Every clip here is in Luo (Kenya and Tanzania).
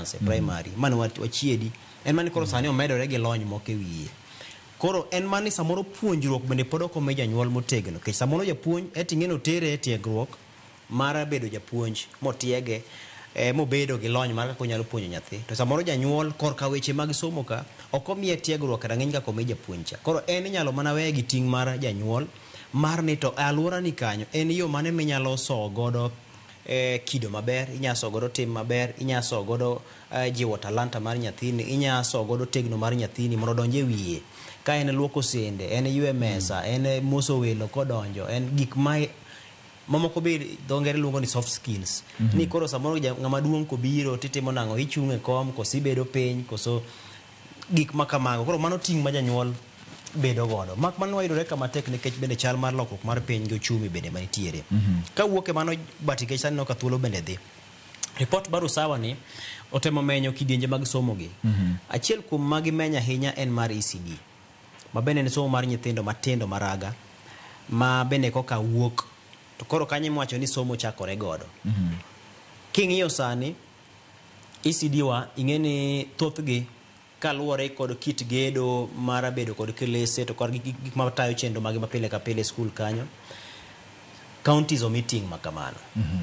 advance primary mano wachiedi en mani koro sani omedore gi lony moko e wiye koro en mani samoro puonjruok bende pod ok omi janyuol motegno kech samoro japuonj ting'eno tere e tiegruok mar bedo japuonj motiege mobedo gi lony mar kaka onyalo puonjo nyathi to samoro janyuol korka weche mag somo ka ok omiye tiegruok kata ng'eny kaka omi japuonj cha koro en inyalo mana weye gi ting' mar janyuol mar ni to alwora ni kanyo en yo mane minyalo sowo godo kido maber inyalo sowo godo tim maber inyalo sowo godo jiwo talanta mar nyathini inyalo sowo godo tegno mar nyathini mondo odonje wiye ka en luoko sende en ywe mesa en moso welo kodonjo en gik mamoko be dho ngere luongo ni soft skills ni koro samoro ng'ama duong' kobiro titimo nang'o ichung' e kom koso ibedo piny koso gik makamago koro mano ting' ma janyuol bedo godo mak mano wayudore kama tek nikech bende chal mar lokruok mar piny gi ochumi bende manitiere ka wuok e mano batikech sanino ka thuolo bende dhi report mar Usawa ni otemo menyo kidienje mag somo gi achiel kuom magi meny ahinya en mar ECD ma bende en somo mar nyithindo matindo maraga ma bende koka wuok to koro kanye mwacho ni somo chakore godo king'iyo sani ECD wa ing'eni thothgi kaluwore kod kit gedo mar bedo kod klese to kod gik matayo chenro magi mapile ka pile skul kanyo counties o meeting makamano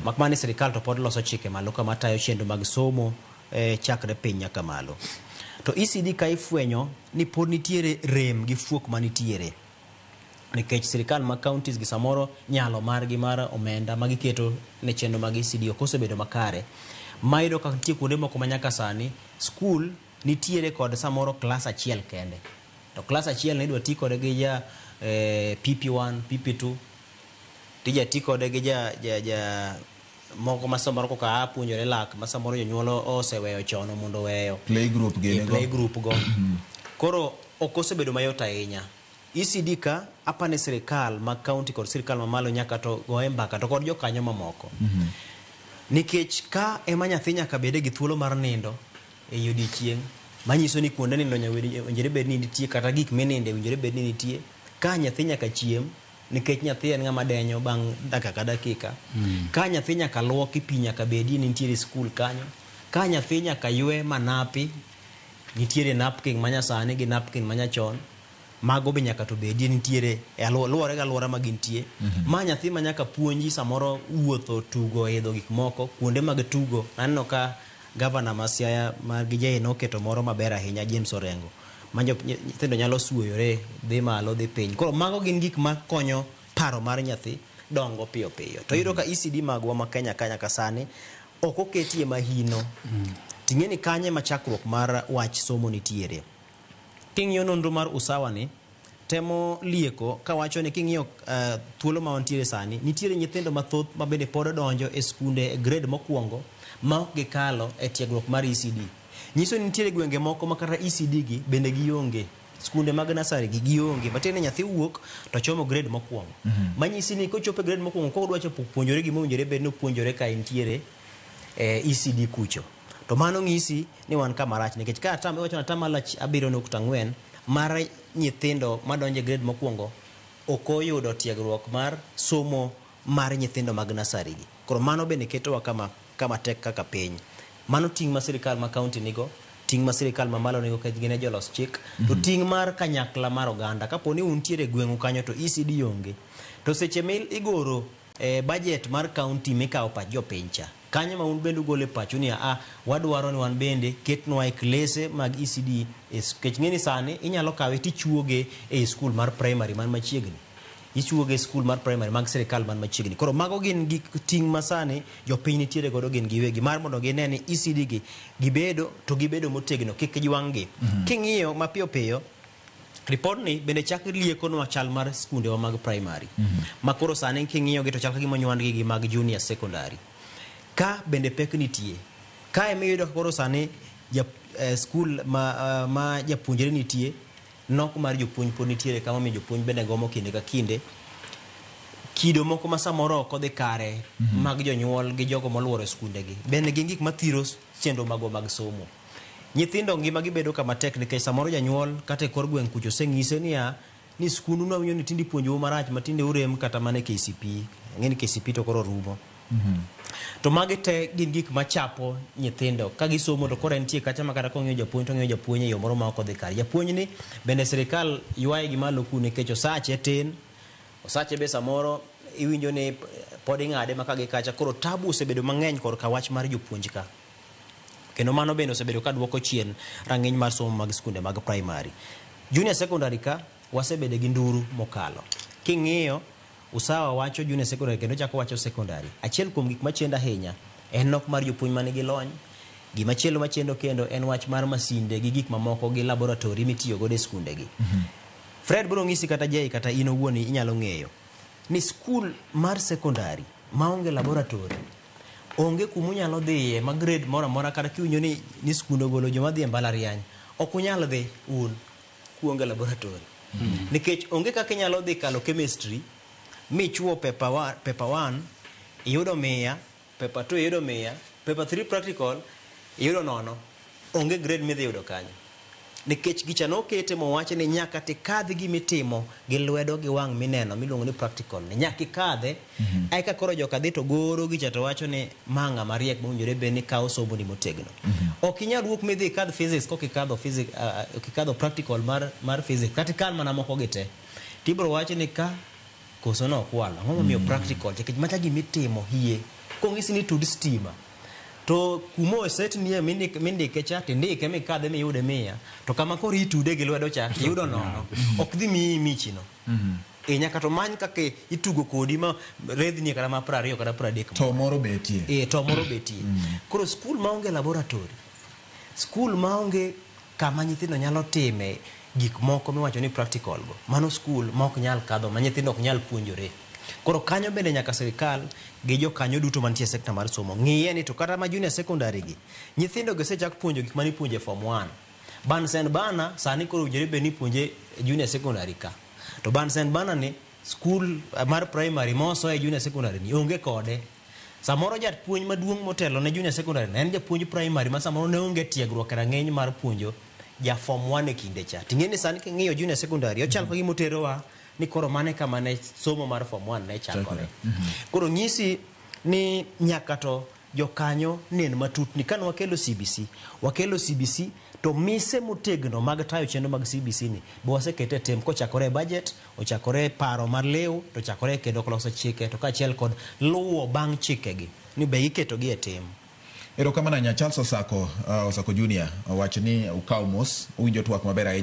makmane sirikal to pod loso chike malo kama tayo chenro mag somo chakre piny nyaka malo to ECD ka ifwenyo ni pod nitiere rem gi fuok manitiere nikech sirikal ma counties gi samoro nyalo margi mar omenda magiketo ne chenro mag ECD okosebedo makare mayudo ka nitie kuonde moko manyaka sani skul nitiere kod samoro klas achiel kende to klas achiel ne idwa ti kode gi ja PP1 PP2 tija ti kode gi ja moko masamoro koka puonjore lak masamoro jonyuolo oseweyo chono mondo weyo playgroup go koro okosebedo mayot ahinya ECD ka apane sirikal ma county kod sirikal ma malo nyaka to goe mbaka to kod jokanyo mamoko nikech ka ema nyathi nyaka bede gi thuolo mar nindo e odiechieng' manyiso ni kuonde nindo owinjore bed ni nitie kata gik mininde owinjore bed ni nitie ka nyathi nyaka chiem nikech nyathi en ng'ama denyo bang' dakika ka dakika ka nyathi nyaka luoki pi nyaka bedi ni nitiere skul kanyo ka nyathi nyaka ywe manapi nitiere napkin manyasani gi napkin manyachon mago be nyaka to bedi nitiere e luwore ga alwora magintie ma nyathi ma nyaka puonji samoro wuotho tugo idho gik moko kuonde mag tugo aneno ka Gavana Masiaya mar Gijai noketo moro maber ahinya James Orengo manjo nyithindo nyalo suoyore dhi malo dhi piny koro mago gin gik makonyo paro mar nyathi dongo piyo piyo to yudo ka ECD magwa ma Kenya ka sani ok oketie mahino ting'eni kanye machakruok mar wach somo nitiere king'iyo nonro mar Usawa ni temo lieko ka wacho ni king'iyo thuolo ma wantiere sani nitiere nyithindo mathoth ma bende pod donjo e skunde grade mokwongo ma ok gikalo e tiegruok mar ECD nyiso ni nitiere gwenge moko ma kata ECD gi bende gionge skunde mag nasari gi gionge matiende nyathi wuok to chomo grade mokwongo manyisi ni kochopo grade mokwongo ko odwa chopo puonjore gimo owinjore bed no puonjore ka intiere ECD kucho to mano ng'isi ni wan kama rach nikech ka atam iwacho na tamala 7.4 mar nyithindo madonjo grade mokwongo ok oyudo tiegruok mar somo mar nyithindo mag nasari gi koro mano bende ketowa kama tek kaka piny mano ting' ma sirikal ma county nigo ting' ma sirikal ma malo nigo kech gine jolos chik to ting' mar kanyakla mar oganda kapo ni untiere gweng'u kanyo to ECD onge to seche mil igoro budget mar county mikawo pach jopiny cha kanyo ma un bende ugole pacho ni wadwaro ni wan bende ketnwa e klese mag ECD kech ng'eni sani inyalo kawe tichuoge e skul mar primary man machiegni ichuoge skul mar primary mag sirikal man machiegni koro mago gin gik ting' masani jopiny nitiere godo gin giwegi mar mondo gine ni ECD gi gibedo motegno kik giwang' gi king'iyo mapiyo piyo report ni bende chak lieko nwa chal mar skunde wa mag primary ma koro sani king'iyo gi to chal ka gima onywandgi gi mag junior secondary ka bende pek nitie ka emiyudo koro sani skul ma japuonjre nitie nok mar jopuonj pod nitiere kama mi jopuonj bende gomo kinde ka kinde kido moko ma samoro ok odhi kare mag jonyuol gi jogo moluoro skunde gi bende gin gik mathiro chenro mago mag somo nyithindo ngima gibedo kama tek nikech samoro janyuol kata e kor gweng' kucho seng'ise ni skundu no winjo ni tindi puonjou marach matinde urem kata mane KCP ng'eni KCP to koro rumo To magi te gin gik machapo nyithindo ka gisomo to kora nitie kacha makata kong'iyo japuonj to ng'iyo japuonj e yo moro ma ok odhi kare. Japuonj ni bende sirikal ywaye gi malo ku nikech osache tin, osache be samoro iwinjo ni pod ing'ade maka gi kacha, koro tabu osebedo mang'eny korka wach mar jopuonj ka. Kendo mano bende osebedo ka duoko chien rang'iny mar somo mag skunde mag primary. Junior secondary ka wasebedo gi nduru mokalo. King'iyo Usawa wacho junior secondary kendo chako wacho secondary. Achiel kuom gik machendo ahinya en nok mar jopuonj manigi lony. Gima chielo machendo kendo en wach mar masinde gi gik mamoko gi laboratory mitiyo godo e skunde gi. Fred bro ng'isi kata Jay kata in owuon inyalo ng'eyo ni skul mar secondary maonge laboratory onge kumunyalo dhiye ma grade moro amora kata kiwinjo ni skunde ogolo joma dhi e mbalariany ok unyal dhi un kuonge laboratory. Nikech onge kaka inyalo dhi kalo chemistry michuo paper 1 iyudo 100, paper 2 iyudo 100, paper 3 practical iyudo 0. Onge grade midhi yudo kanyo. Nikech gicha nokete mowache ni nyaka tikadhi gimitimo gi lwedo gi wang' mineno miluongo ni practical ni nyaka ikadhe. Aika koro joka dhi to goro gicha to wacho ni manga mariek mowinjore be ni kawo somo ni motegno. Ok inyal wuok midhi kadh physics kokikadho physics okikadho practical mar physics kata kan mana moko gite. Tibro wacho ni ka koso no kwala ngomo miyo practical nikech macha gimitimo hie kong'isi ni tud stima to kumo set nie mindike cha tindike mikadhe miyude 100 to kama koro itude gi lwedo cha iyudo 0 ok dhi michino. Nyaka to many kake itugo kodi ma redhni kata ma 20 kata 30 to moro betie. To moro betie. Koro skul maonge laboratory, skul maonge kama nyithindo nyalo time gik moko miwacho ni practical go, mano skul ma ok nyal kadho ma nyithindo ok nyal puonjore. Koro kanyo bende nyaka sirikal gi jo kanyo duto mantie sekta mar somo ng'iye ni to kata ma junior secondary gi nyithindo go sechak puonjo gik mani puonje form 1. Bansen bana sani koro ujere be ni puonje junior secondary ka. To Bansen bana ni skul mar primary moso e junior secondary ni onge kode. Samoro japuonj maduong' motelo ne junior secondary en japuonj primary ma samoro ne onge tiegruok e rang'eny mar puonjo ja form 1 e kinde cha. Ting'eni sani king'iyo junior secondary ochal ka gimoterowa ni koro mane kama ne somo mar form 1 ne chakore. Koro nyisi ni nyaka to jokanyo nen matut ni kan wakelo CBC to mise motegno mag tayo chenro mag CBC ni bo wasekete tem kochakore budget, ochakore paro mar lew, to chakore kendo loso chike to kaachiel kod luwo bang' chikegi ni be iketo gi e tem. Erokamano Charles Osako Junior wacho ni ukaw mos uwinjo twak maber ahinya.